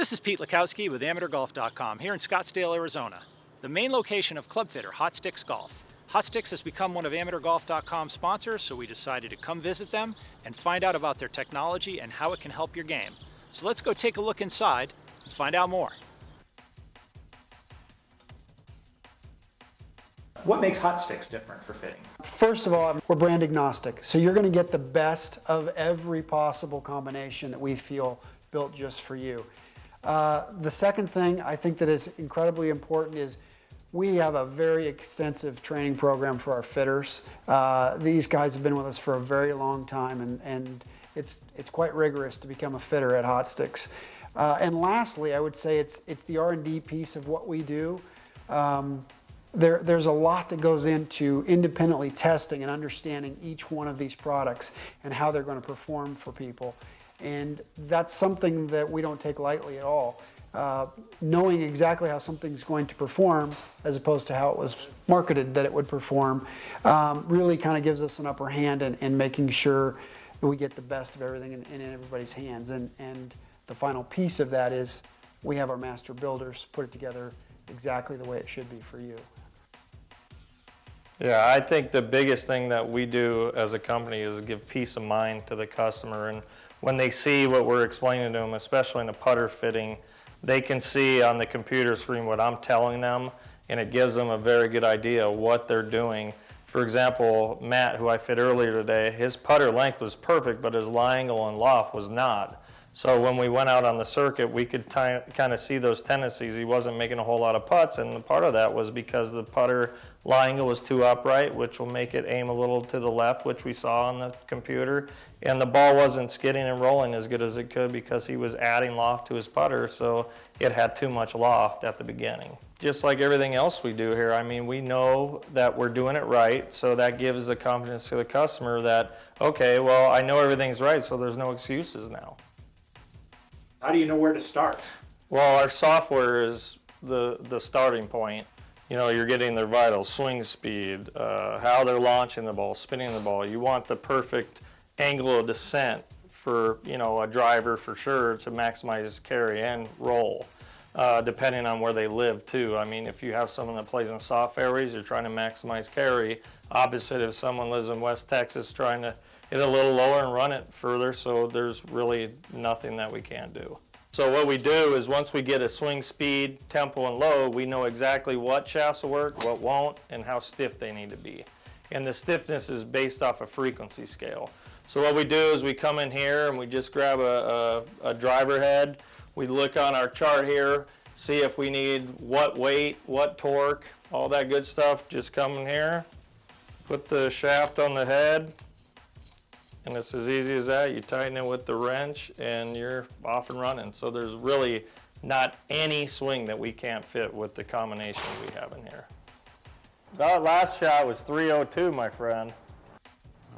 This is Pete Lakowski with AmateurGolf.com here in Scottsdale, Arizona, the main location of club fitter Hot Sticks Golf. Hot Sticks has become one of AmateurGolf.com's sponsors, so we decided to come visit them and find out about their technology and how it can help your game. So let's go take a look inside and find out more. What makes Hot Sticks different for fitting? First of all, we're brand agnostic, so you're going to get the best of every possible combination that we feel built just for you. The second thing I think that is incredibly important is we have a very extensive training program for our fitters. These guys have been with us for a very long time, and it's quite rigorous to become a fitter at Hot Sticks. And lastly, I would say it's the R&D piece of what we do. There's a lot that goes into independently testing and understanding each one of these products and how they're going to perform for people. And that's something that we don't take lightly at all. Knowing exactly how something's going to perform as opposed to how it was marketed that it would perform really kind of gives us an upper hand in making sure that we get the best of everything in everybody's hands. And the final piece of that is we have our master builders put it together exactly the way it should be for you. Yeah, I think the biggest thing that we do as a company is give peace of mind to the customer. And when they see what we're explaining to them, especially in the putter fitting, they can see on the computer screen what I'm telling them, and it gives them a very good idea of what they're doing. For example, Matt, who I fit earlier today, his putter length was perfect, but his lie angle and loft was not. So when we went out on the circuit, we could kind of see those tendencies. He wasn't making a whole lot of putts, and part of that was because the putter lie angle was too upright, which will make it aim a little to the left, which we saw on the computer. And the ball wasn't skidding and rolling as good as it could because he was adding loft to his putter, so it had too much loft at the beginning. Just like everything else we do here, I mean, we know that we're doing it right, so that gives the confidence to the customer that, okay, well, I know everything's right, so there's no excuses now. How do you know where to start? Well, our software is the starting point. You know, you're getting their vitals, swing speed, how they're launching the ball, spinning the ball. You want the perfect angle of descent for, you know, a driver for sure to maximize carry and roll, depending on where they live too. I mean, if you have someone that plays in soft fairways, you're trying to maximize carry. Opposite, if someone lives in West Texas, trying to hit a little lower and run it further, so there's really nothing that we can't do. So what we do is once we get a swing speed, tempo, and load, we know exactly what shafts will work, what won't, and how stiff they need to be. And the stiffness is based off a frequency scale. So what we do is we come in here and we just grab a driver head. We look on our chart here, see if we need what weight, what torque, all that good stuff. Just come in here, put the shaft on the head, and it's as easy as that. You tighten it with the wrench and you're off and running. So there's really not any swing that we can't fit with the combination we have in here. That last shot was 302, my friend.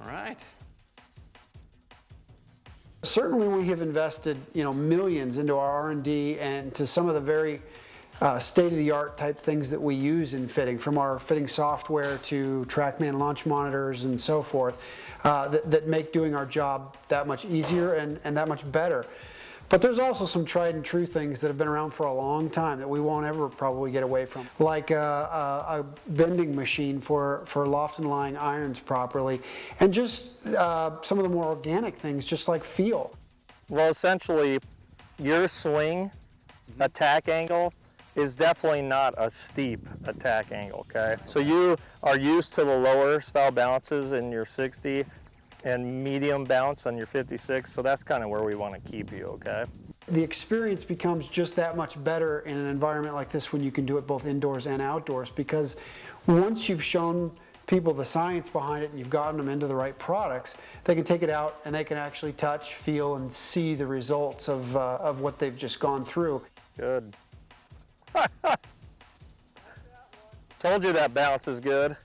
All right. Certainly we have invested, millions into our R&D and to some of the very state-of-the-art type things that we use in fitting, from our fitting software to TrackMan launch monitors and so forth, that make doing our job that much easier and that much better. But there's also some tried and true things that have been around for a long time that we won't ever probably get away from, like a bending machine for loft and lying irons properly, and just some of the more organic things, just like feel. Well, essentially, your swing attack angle is definitely not a steep attack angle, okay? So you are used to the lower style bounces in your 60 and medium bounce on your 56, so that's kind of where we want to keep you, okay? The experience becomes just that much better in an environment like this when you can do it both indoors and outdoors, because once you've shown people the science behind it and you've gotten them into the right products, they can take it out and they can actually touch, feel, and see the results of what they've just gone through. Good. Told you that bounce is good.